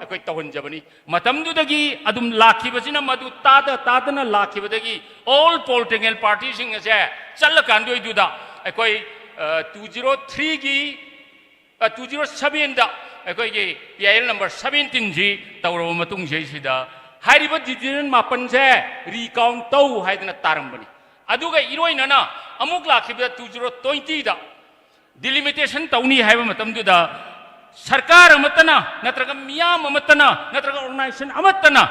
ꯑꯩꯈꯣꯏ ꯇꯧꯍꯟꯖꯕꯅꯤ ꯃꯇꯝꯗꯨꯗꯒꯤ ꯑꯗꯨꯝ ꯂꯥꯛꯈꯤꯕꯁꯤꯅ ꯃꯗꯨ ꯇꯥꯗꯅ ꯂꯥꯛꯈꯤꯕꯗꯒꯤ ꯑꯣꯜ ꯄꯣꯂꯤꯇꯤꯀꯦꯜ ꯄꯥꯔꯇꯤꯁꯤꯡ ꯑꯁꯦ ꯆꯠꯂꯀꯥꯟꯗꯣꯏꯗꯨꯗ ꯑꯩꯈꯣꯏ 2003ꯒꯤ 2007ꯗ ꯑꯩꯈꯣꯏꯒꯤ PIL ꯅꯝꯕꯔ 17ꯁꯤ ꯇꯧꯔꯕ ꯃꯇꯨꯡꯁꯤꯗ ꯍꯥꯏꯔꯤꯕ ꯗꯤꯕꯤꯖꯟ 8ꯁꯦ ꯔꯤꯀꯥꯎꯟ ꯇꯧ ꯍꯥꯏꯗꯅ ꯇꯥꯔꯝꯕꯅꯤ ꯑꯗꯨꯒ ꯏꯔꯣꯏꯅꯅ ꯑꯃꯨꯛ ꯂꯥꯛꯈꯤꯕ 2020ꯗ ꯗꯤꯂꯤꯃꯤꯇꯦꯁꯟ ꯇꯧꯅꯤ ꯍꯥꯏꯕ ꯃꯇꯝꯗꯨꯗ सरकार अमतना नत्रगा मियाम अमतना नत्रगा ऑर्गेनाइजेशन अमतना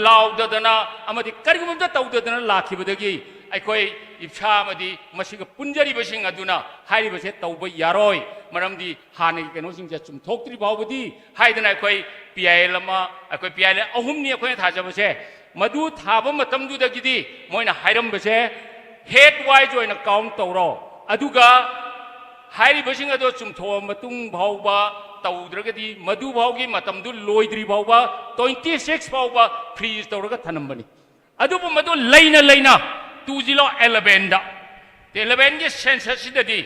लाउददना अमदि करिगुमदा तौददना लाखिबदगी अखोय इप्सा अमदि मसिग पुंजरी बसिंग अदुना हारिबसे तौब यारोय मरमदि हानि केनोसिंग जे चुमथोक्त्रि बावबदि हाइदना अखोय PIL अमा अखोय PIL अहुमनि अखोय थाजबसे मदु थाब मतमदुदगिदि मोइना हाइरमबसे हेड वाइज ओइना काउंट तौरो अदुगा हाइरिबसिंग अदो चुमथो मतुंग भावबा तौद्रगदी मधु भावगी मतमदु लोइद्री भावबा 26 भावबा फ्रीज तौरगा थनमबनी अदुबु मधु लैना 2011 दा 11 गे सेंसस सिददी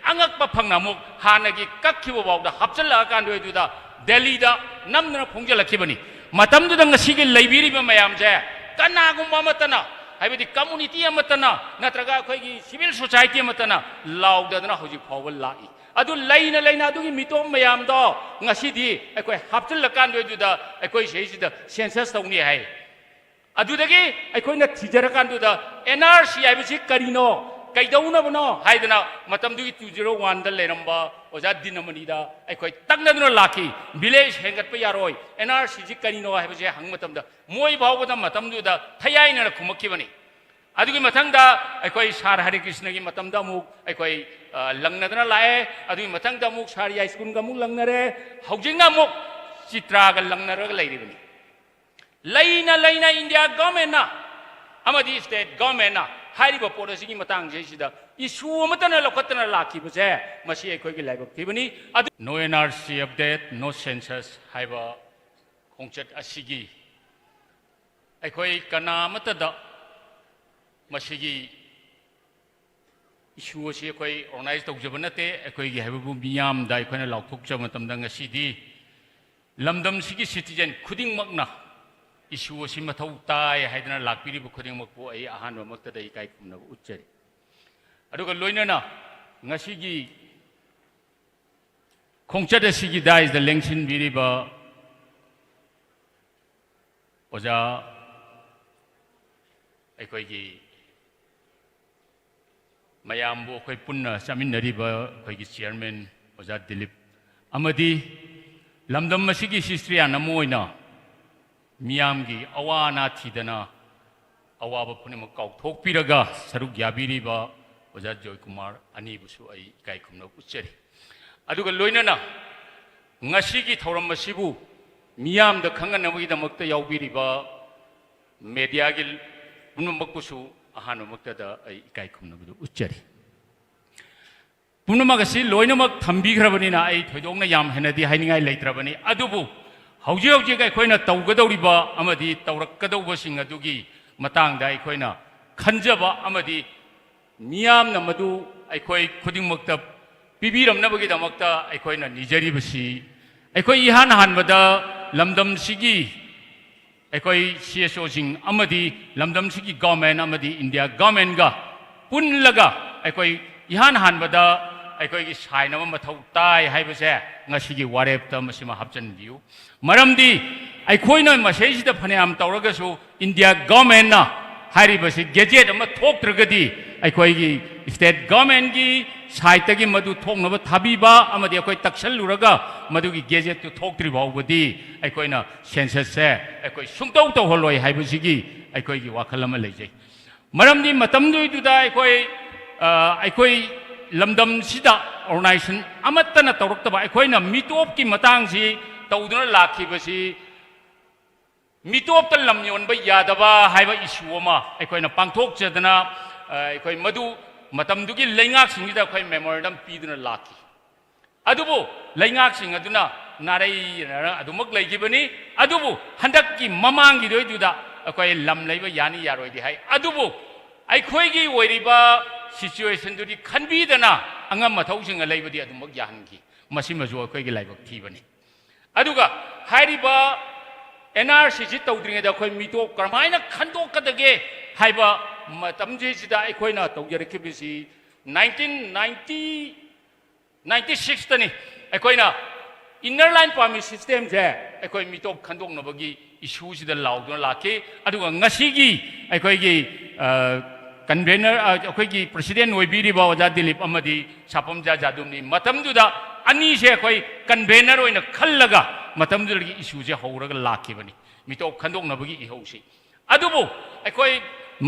अंगकपा फंगनामुक हानगी कक्खिबो भावदा हपचला कांदोयदुदा दिल्ली दा नमना फोंगजलखिबनी मतमदुदा ngasiगी लैबिरिबा मयामजे कनागुम्बा मतना हाइबदी कम्युनिटी अमतना नत्रगा अखोयगी सिविल सोसाइटी अमतना लाउददना हौजी फावबा लाई अदु लैना अदुगी मितोम मयामदो ngasiदी अखोय हापचल कांदोयदुदा अखोय सेसिदा सेंसस तौनी हाय अदुदगी अखोयना थिजर कांदुदा NRC हाइबसी करिनो कैदौनबनो हाइदना मतमदुगी 2001 दा लेरंबा ओजा दिनमनीदा अखोय तंगनदुना लाखी विलेज हेंगतपा यारोय NRC जी करिनो हाइबसे हंग मतमदा मोय भावबदा मतमदुदा थयाइना खुमकिबनी अदुगी मथंगदा अखोय सार हरि कृष्ण की मतमदा मुक अखोय लंगनदना लाए अदुगी मथंगदा मुक सारिया स्कूल का मुक लंगनरे हौजिंगना मुक चित्रागा लंगनरगा लैरिबनी लैना इंडिया गवर्नमेंट ना अमदी स्टेट गवर्नमेंट ना हाइरिबा पॉलिसी की मतंग जेसिदा इशू अमतना लखतना लाखिबसे मसी अखोयगी लाइबक थिबनी नो NRC अपडेट नो सेंसस हाइबा खोंचत असिगी अखोय कनामतदा मसीगी इशू असी अखोय ऑर्गेनाइज तौजब नते अखोयगी हाइबबु मियामदा अखोयना लाउथोकजब मतमदा ngasiदी लमदम सिगी सिटीजन खुदिंगमकना इशू असी मथौ ताय हाइदना लाकपिरिबु खुदिंगमकपु अई अहानबा मक्तदा इकाय खुमनबु उच्चरी अदुगा लोइनना ngasiगी खोंचत असिगी दाइज द लेंसिन बिरिबा ओजा अखोयगी मयामबु अखोय पुन्ना चामिनरिबा अखोयगी चेयरमैन ओजा दिलीप अमदी लमदम मसिगी हिस्ट्री आनमोइना मियामगी अवाना थिदना अवाबा पुनिम काउथोकपिरगा सरुक याबिरिबा ओजा जॉय कुमार अनिबुसु अई इकाय खुमना उच्चरी अदुगा लोइनना ngasiगी थौरम मसिबु मियामदा खंगनबगिदमक्ता यावबिरिबा मीडियागी पुनमक्पुसु अहानमक्तदा अई इकाय खुमनबदु उच्चरी पुनमगसी लोइनमक थंबिग्रबनिना अई थोइदोंना याम हेनदी हाइनिंगाय लेत्रबनी अदुबु हौजी हौजी अखोयना तौगदौरिबा अमदी तौरक्कदौबसिंग अदुगी मतंगदा अखोयना खंजबा अमदी मियामना मदु अखोय खुदिंगमक्ता पिबिरमनबगिदमक्ता अखोयना निजरिबसी अखोय इहान हानबदा लमदम सिगी अखोय CSO सिंग अमदी लमदम सिगी गवर्नमेंट अमदी इंडिया गवर्नमेंट गा पुनलगा अखोय इहान हानबदा अखोयगी साइनब मथौ ताय हाइबसे ngasiगी warebta masima hapchanbiu maramdi अखोयना मसेसिदा फनेयाम तौरगसु इंडिया गवर्नमेंट ना हारिबसी गेजेट अमा थोक्त्रगदी अखोयगी स्टेट गवर्नमेंट की साइटगी मदु थोंगनब थाबीबा अमदी अखोय तक्सलुरगा मदुगी गेजेट तु थोक्त्रि बावबदी अखोयना सेंसस से अखोय सुंगतौ तौहलोय हाइबसिगी अखोयगी वाखल अमा लेजै मरमदी मतमदुइदुदा अखोय लमदम सिदा ऑर्गेनाइजेशन अमतना तौरक्तबा अखोयना मिटोप की मतंगसी तौदना लाखिबसी मिटोप लम योनबा यादबा हाइबा इशू अमा अखोयना पांथोकचदना अखोय मदु मतमदुगी लैंगाकसिंगदा अखोय मेमोरेंडम पीदना लाखी अदुबु लैंगाकसिंग अदुना नारै अदुमक लैगिबनी अदुबु हंदककी ममांगी दोइदुदा अखोय लम लैबा यानी यारोइदि हाय अदुबु अखोयगी ओइरिबा सिचुएशन दुदी खनबीदना अंगम मथौसिंग लैबदी अदुमक याहनगी मसिमजु अखोयगी लाइबक थीबनी अदुगा हाइरिबा NRC ꯁꯤ ꯇꯧꯗ꯭ꯔꯤꯉꯩꯗ ꯑꯩꯈꯣꯏ ꯃꯤꯇꯣꯞ ꯀꯔꯝꯍꯥꯏꯅ ꯈꯟꯗꯣꯛꯀꯗꯒꯦ ꯍꯥꯏꯕ ꯃꯇꯝꯁꯤꯗ ꯑꯩꯈꯣꯏꯅ ꯇꯧꯖꯔꯛꯈꯤꯕꯁꯤ 1996ꯇꯅꯤ ꯑꯩꯈꯣꯏꯅ ꯏꯟꯅꯔ ꯂꯥꯏꯟ ꯄꯥꯔꯃꯤꯠ ꯁꯤꯁꯇꯦꯝꯁꯦ ꯑꯩꯈꯣꯏ ꯃꯤꯇꯣꯞ ꯈꯟꯗꯣꯛꯅꯕꯒꯤ ꯏꯁꯨꯁꯤꯗ ꯂꯥꯎꯗꯨꯅ ꯂꯥꯛꯈꯤ ꯑꯗꯨꯒ ꯉꯁꯤꯒꯤ ꯑꯩꯈꯣꯏꯒꯤ ꯀꯟꯚꯦꯅꯔ ꯑꯩꯈꯣꯏꯒꯤ ꯄ꯭ꯔꯁꯤꯗꯦꯟ ꯑꯣꯏꯕꯤꯔꯤꯕ ꯑꯣꯖꯥ ꯗꯤꯂꯤꯞ ꯑꯃꯗꯤ ꯁꯥꯄꯝꯖꯥ ꯖꯥꯗꯨꯝꯅꯤ ꯃꯇꯝꯗꯨꯗ ꯑꯅꯤꯁꯦ ꯑꯩꯈꯣꯏ ꯀꯟꯚꯦꯅꯔ ꯑꯣꯏꯅ ꯈꯜꯂꯒ ꯃꯇꯝꯗꯨꯗꯒꯤ ꯏꯁꯨꯁꯦ ꯍꯧꯔꯒ ꯂꯥꯛꯈꯤꯕꯅꯤ ꯃꯤꯇꯣꯞ ꯈꯟꯗꯣꯛꯅꯕꯒꯤ ꯏꯍꯧꯁꯤ ꯑꯗꯨꯕꯨ ꯑꯩꯈꯣꯏ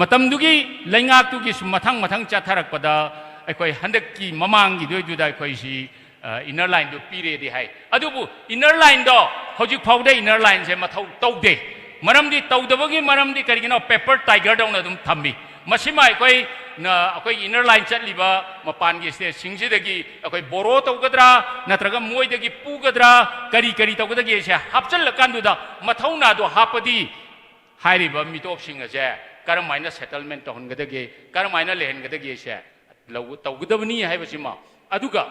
ꯃꯇꯝꯗꯨꯒꯤ ꯂꯩꯉꯥꯛꯇꯨꯒꯤ ꯁꯨꯝ ꯃꯊꯪ ꯃꯊꯪ ꯆꯠꯊꯔꯛꯄꯗ ꯑꯩꯈꯣꯏ ꯍꯟꯗꯛꯀꯤ ꯃꯃꯥꯡꯒꯤꯗꯨꯏꯗꯨꯗ ꯑꯩꯈꯣꯏꯁꯤ ꯏꯟꯅꯔ ꯂꯥꯏꯟꯗꯨ ꯄꯤꯔꯦꯗꯤ ꯍꯥꯏ ꯑꯗꯨꯕꯨ ꯏꯟꯅꯔ ꯂꯥꯏꯟꯗꯣ ꯍꯧꯖꯤꯛ ꯐꯥꯎꯗ ꯏꯟꯅꯔ ꯂꯥꯏꯟꯁꯦ ꯃꯊꯧ ꯇꯧꯗꯦ ꯃꯔꯝꯗꯤ ꯇꯧꯗꯕꯒꯤ ꯃꯔꯝꯗꯤ ꯀꯔꯤꯒꯤꯅꯣ ꯄꯦꯄꯔ ꯇꯥꯏꯒꯔꯗꯧꯅ ꯑꯗꯨꯝ ꯊꯝꯃꯤ ꯃꯁꯤꯃ ꯑꯩꯈꯣꯏꯒꯤ ꯏꯟꯅꯔ ꯂꯥꯏꯟ ꯆꯠꯂꯤꯕ ꯃꯄꯥꯟꯒꯤ ꯁ꯭ꯇꯦꯠꯁꯤꯡꯁꯤꯗꯒꯤ ꯑꯩꯈꯣꯏ ꯕꯣꯔꯣ ꯇꯧꯒꯗ꯭ꯔꯥ ꯅꯠꯇ꯭ꯔꯒ ꯃꯣꯏꯗꯒꯤ ꯄꯨꯒꯗ꯭ꯔꯥ ꯀꯔꯤ ꯇꯧꯒꯗꯒꯦꯁꯦ ꯍꯥꯞꯆꯤꯜꯂꯀꯥꯟꯗꯨꯗ ꯃꯊꯧꯅꯥꯗꯣ ꯍꯥꯞꯄꯗꯤ ꯍꯥꯏꯔꯤꯕ ꯃꯤꯇꯣꯞꯁꯤꯡ ꯑꯁꯦ ꯀꯔꯝꯍꯥꯏꯅ ꯁꯦꯇꯜꯃꯦꯟ ꯇꯧꯍꯟꯒꯗꯒꯦ ꯀꯔꯝꯍꯥꯏꯅ ꯂꯩꯍꯟꯒꯗꯒꯦꯁꯦ ꯇꯧꯒꯗꯕꯅꯤ ꯍꯥꯏꯕꯁꯤꯃ ꯑꯗꯨꯒ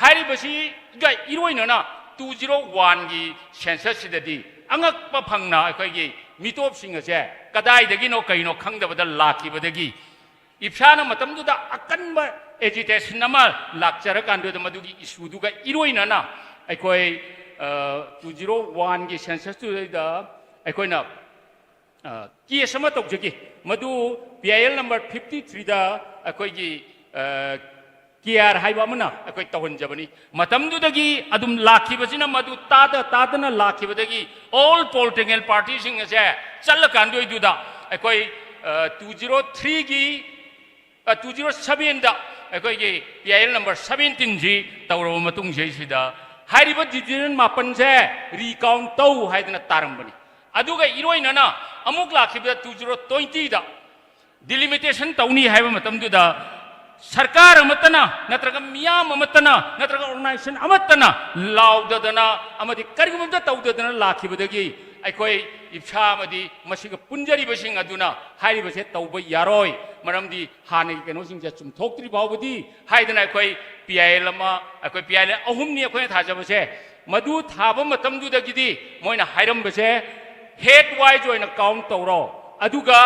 ꯍꯥꯏꯔꯤꯕꯁꯤꯒ ꯏꯔꯣꯏꯅꯅ 2001ꯒꯤ ꯁꯦꯟꯁꯁꯁꯤꯗꯗꯤ ꯑꯉꯛꯄ ꯐꯪꯅ ꯑꯩꯈꯣꯏꯒꯤ ꯃꯤꯇꯣꯞꯁꯤꯡ ꯑꯁꯦ ꯀꯗꯥꯏꯗꯒꯤꯅꯣ ꯀꯩꯅꯣ ꯈꯪꯗꯕꯗ ꯂꯥꯛꯈꯤꯕꯗꯒꯤ ꯏꯞꯁꯥꯅ ꯃꯇꯝꯗꯨꯗ ꯑꯀꯟꯕ ꯑꯦꯖꯤꯇꯦꯁꯟ ꯑꯃ ꯂꯥꯛꯆꯔꯀꯥꯟꯗꯨꯗ ꯃꯗꯨꯒꯤ ꯏꯁꯨꯗꯨꯒ ꯏꯔꯣꯏꯅꯅ ꯑꯩꯈꯣꯏ 2001ꯒꯤ ꯁꯦꯟꯁꯁꯇꯨꯗ ꯑꯩꯈꯣꯏꯅ ꯀꯦꯁ ꯑꯃ ꯇꯧꯖꯈꯤ ꯃꯗꯨ PIL ꯅꯝꯕꯔ 53ꯗ ꯑꯩꯈꯣꯏꯒꯤ KR ꯍꯥꯏꯕ ꯑꯃꯅ ꯑꯩꯈꯣꯏ ꯇꯧꯍꯟꯖꯕꯅꯤ ꯃꯇꯝꯗꯨꯗꯒꯤ ꯑꯗꯨꯝ ꯂꯥꯛꯈꯤꯕꯁꯤꯅ ꯃꯗꯨ ꯇꯥꯗꯅ ꯂꯥꯛꯈꯤꯕꯗꯒꯤ ꯑꯣꯜ ꯄꯣꯂꯤꯇꯤꯀꯦꯜ ꯄꯥꯔꯇꯤꯁꯤꯡ ꯑꯁꯦ ꯆꯠꯂꯀꯥꯟꯗꯨꯏꯗꯨꯗ ꯑꯩꯈꯣꯏ 2007ꯗ ꯑꯩꯈꯣꯏꯒꯤ PIL ꯅꯝꯕꯔ 17ꯁꯤ ꯇꯧꯔꯕ ꯃꯇꯨꯡꯁꯤꯗ ꯍꯥꯏꯔꯤꯕ ꯗꯤꯕꯤꯖꯟ 8ꯁꯦ ꯔꯤꯀꯥꯎꯟ ꯇꯧ ꯍꯥꯏꯗꯅ ꯇꯥꯔꯝꯕꯅꯤ ꯑꯗꯨꯒ ꯏꯔꯣꯏꯅꯅ ꯑꯃꯨꯛ ꯂꯥꯛꯈꯤꯕꯗ 2020ꯗ ꯗꯤꯂꯤꯃꯤꯇꯦꯁꯟ ꯇꯧꯅꯤ ꯍꯥꯏꯕ ꯃꯇꯝꯗꯨꯗ सरकार अमतना नत्रगा मियाम अमतना नत्रगा ऑर्गेनाइजेशन अमतना लाउददना अमदि करिगुमदा तौददना लाखिबदगी अखोय इप्सा अमदि मसिगा पुंजरी बसिंग अदुना हारिबसे तौबा यारोय मरमदि हाने केनोसिंग जे चुमथोक्त्रि बावबदि हाइदना अखोय PIL अमा अखोय PIL अहुमनि अखोय थाजबसे मदु थाबा मतमदुदगिदि मोइना हाइरमबसे हेड वाइज ओइना काउंट तौरो अदुगा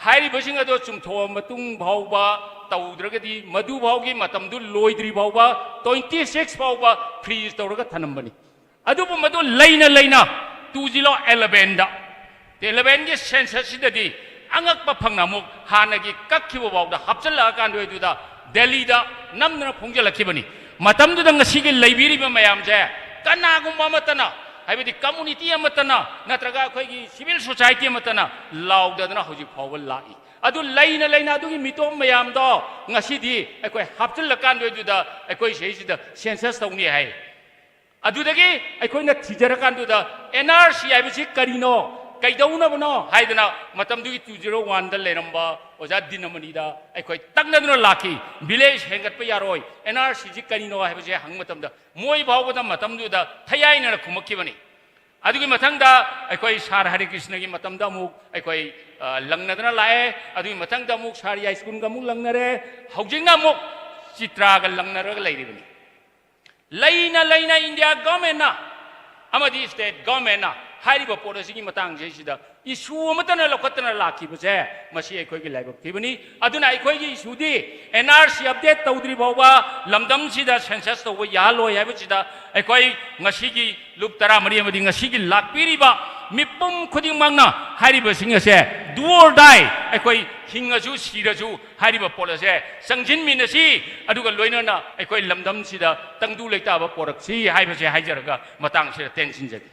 हाइरिबसिंग अदो चुमथो मतुंग भावबा तौद्रगदी मधु भावगी मतमदु लोइद्री भावबा 26 भावबा फ्रीज तौरगा थनमबनी अदुबु मधु लैना 2011 दा 11 गे सेंसस सिददी अंगकपा फंगनामु हानगी कक्खिबो भावदा हपचला कांदोइदुदा दिल्ली दा नमना फोंगजलखिबनी मतमदुदा ngasiगी लैबिरिबा मयामजे कनागुम्बा मतना हाइबदी कम्युनिटी अमतना नत्रगा अखोइगी सिविल सोसाइटी अमतना लाउददना हौजि फावबा लाई अदु लैना अदुगी मितोम मयामदो ngasiदी अखोइ हापचलकांदोइदुदा अखोइ सेसिदा सेंसस तौनी हाय अदुदगी अखोइना थिजरकांदुदा NRC हाइबसि करिनो कैदौनबनो हाइदना मतमदुगी 2001 दा लेरंबा ओजा दिनमनिदा अखोइ तंगनदुना लाखी विलेज हेंगतपा यारोय NRC जि करिनो हाइबसे हंग मतमदा मोइ भावबदा मतमदुदा थयाइना खुमक्किबनी अदुगी मथंगदा अखोइ सार हरि कृष्ण की मतमदा मुक अखोइ लंगनदना लाए अदुगी मथंगदा मुक सारिया स्कूल का मुक लंगनरे हौजिंगा मुक चित्रागा लंगनरगा लैरिबनी लैना इंडिया गवर्नमेंट ना अमदी स्टेट गवर्नमेंट ना हाइरिबा पॉलिसी की मतंग जेसिदा इशू अमतना लखतना लाखिबसे मसी अखोइगी लाइबक थिबनी अदुना अखोइगी इशूदी NRC अपडेट तौद्री बावबा लमदम सिदा सेंसस तौबा यालोय हाइबसिदा अखोइ ngasiगी लुप 13 अमदी ngasiगी लाकपिरिबा मिपुम खुदिंगमंगना हाइरिबसिंग असे डू और डाई अखोइ हिंगजु सिरजु हाइरिबा पॉलिसी संजिन मिनसी अदुगा लोइनना अखोइ लमदम सिदा तंगदु लेताबा पोरक्सी हाइबसे हाइजरगा मतंग सिदा टेंशन जगी